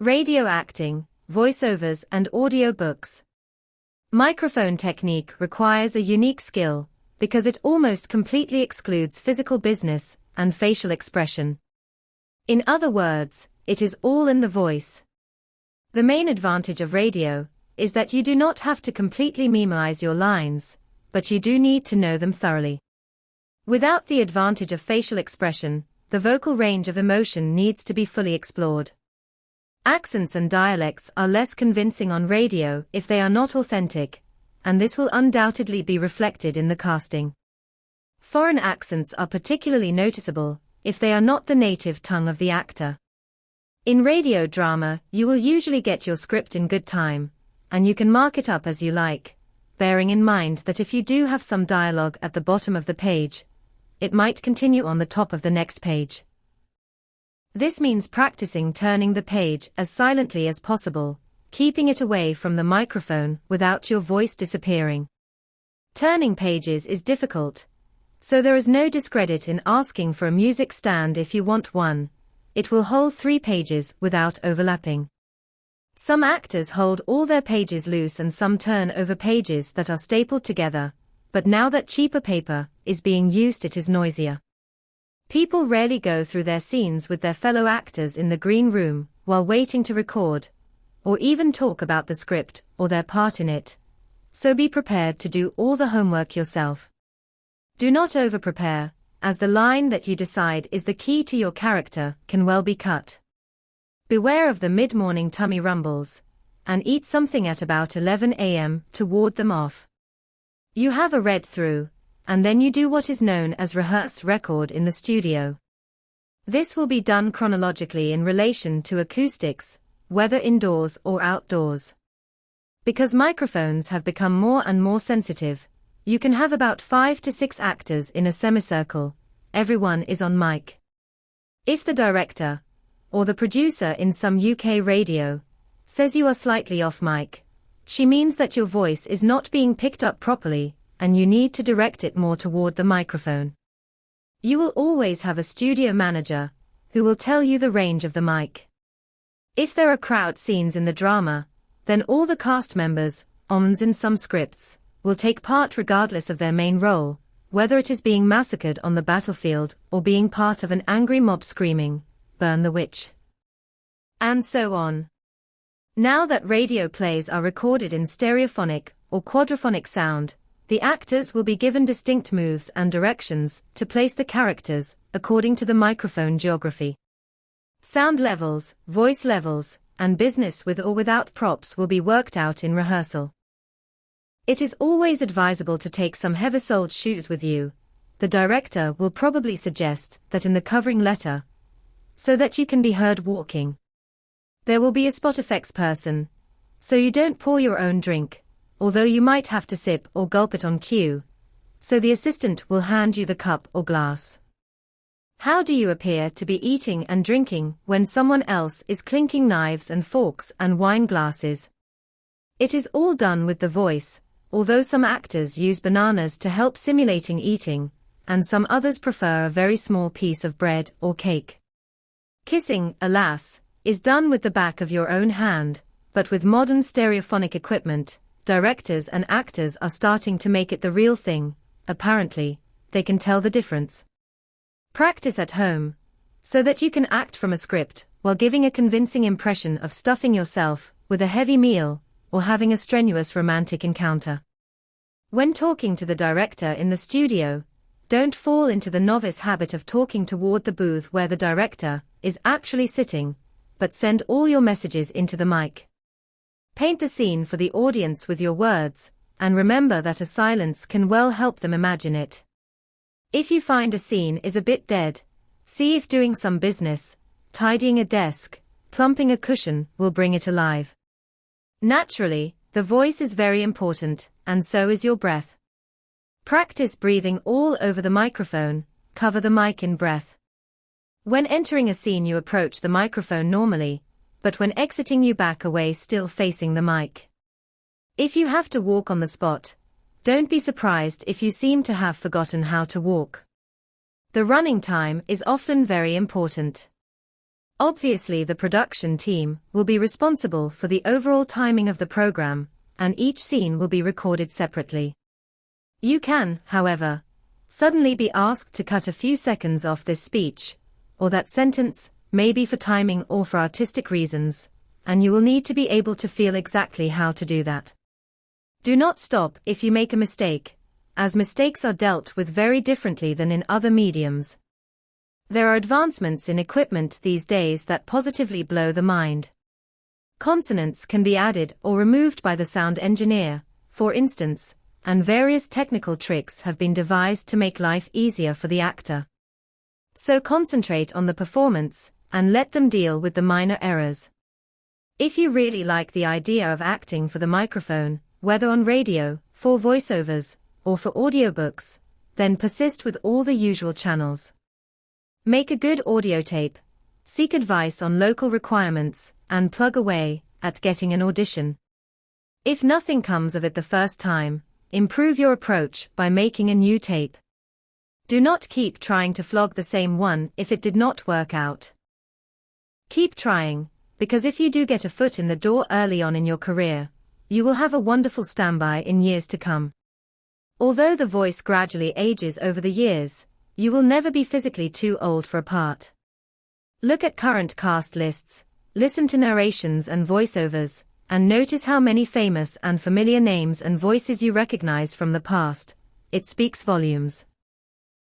Radio acting, voiceovers and audiobooks. Microphone technique requires a unique skill, because it almost completely excludes physical business and facial expression. In other words, it is all in the voice. The main advantage of radio is that you do not have to completely memorize your lines, but you do need to know them thoroughly. Without the advantage of facial expression, the vocal range of emotion needs to be fully explored. Accents and dialects are less convincing on radio if they are not authentic, and this will undoubtedly be reflected in the casting. Foreign accents are particularly noticeable if they are not the native tongue of the actor. In radio drama, you will usually get your script in good time, and you can mark it up as you like, bearing in mind that if you do have some dialogue at the bottom of the page, it might continue on the top of the next page. This means practicing turning the page as silently as possible, keeping it away from the microphone without your voice disappearing. Turning pages is difficult, so there is no discredit in asking for a music stand if you want one. It will hold 3 pages without overlapping. Some actors hold all their pages loose and some turn over pages that are stapled together, but now that cheaper paper is being used, it is noisier. People rarely go through their scenes with their fellow actors in the green room while waiting to record, or even talk about the script or their part in it, so be prepared to do all the homework yourself. Do not over-prepare, as the line that you decide is the key to your character can well be cut. Beware of the mid-morning tummy rumbles, and eat something at about 11 a.m. to ward them off. You have a read-through, and then you do what is known as rehearse record in the studio. This will be done chronologically in relation to acoustics, whether indoors or outdoors. Because microphones have become more and more sensitive, you can have about 5 to 6 actors in a semicircle. Everyone is on mic. If the director, or the producer in some UK radio, says you are slightly off mic, she means that your voice is not being picked up properly, and you need to direct it more toward the microphone. You will always have a studio manager, who will tell you the range of the mic. If there are crowd scenes in the drama, then all the cast members, in some scripts, will take part regardless of their main role, whether it is being massacred on the battlefield or being part of an angry mob screaming, "Burn the witch," and so on. Now that radio plays are recorded in stereophonic or quadraphonic sound, the actors will be given distinct moves and directions to place the characters according to the microphone geography. Sound levels, voice levels, and business with or without props will be worked out in rehearsal. It is always advisable to take some heavy-soled shoes with you. The director will probably suggest that in the covering letter, so that you can be heard walking. There will be a spot effects person, so you don't pour your own drink, although you might have to sip or gulp it on cue, so the assistant will hand you the cup or glass. How do you appear to be eating and drinking when someone else is clinking knives and forks and wine glasses? It is all done with the voice, although some actors use bananas to help simulating eating, and some others prefer a very small piece of bread or cake. Kissing, alas, is done with the back of your own hand, but with modern stereophonic equipment, directors and actors are starting to make it the real thing. Apparently, they can tell the difference. Practice at home, so that you can act from a script while giving a convincing impression of stuffing yourself with a heavy meal or having a strenuous romantic encounter. When talking to the director in the studio, don't fall into the novice habit of talking toward the booth where the director is actually sitting, but send all your messages into the mic. Paint the scene for the audience with your words, and remember that a silence can well help them imagine it. If you find a scene is a bit dead, see if doing some business, tidying a desk, plumping a cushion will bring it alive. Naturally, the voice is very important, and so is your breath. Practice breathing all over the microphone, cover the mic in breath. When entering a scene you approach the microphone normally, but when exiting you back away still facing the mic. If you have to walk on the spot, don't be surprised if you seem to have forgotten how to walk. The running time is often very important. Obviously, the production team will be responsible for the overall timing of the program, and each scene will be recorded separately. You can, however, suddenly be asked to cut a few seconds off this speech, or that sentence, maybe for timing or for artistic reasons, and you will need to be able to feel exactly how to do that. Do not stop if you make a mistake, as mistakes are dealt with very differently than in other mediums. There are advancements in equipment these days that positively blow the mind. Consonants can be added or removed by the sound engineer, for instance, and various technical tricks have been devised to make life easier for the actor. So concentrate on the performance, and let them deal with the minor errors. If you really like the idea of acting for the microphone, whether on radio, for voiceovers, or for audiobooks, then persist with all the usual channels. Make a good audio tape, seek advice on local requirements, and plug away at getting an audition. If nothing comes of it the first time, improve your approach by making a new tape. Do not keep trying to flog the same one if it did not work out. Keep trying, because if you do get a foot in the door early on in your career, you will have a wonderful standby in years to come. Although the voice gradually ages over the years, you will never be physically too old for a part. Look at current cast lists, listen to narrations and voiceovers, and notice how many famous and familiar names and voices you recognize from the past. It speaks volumes.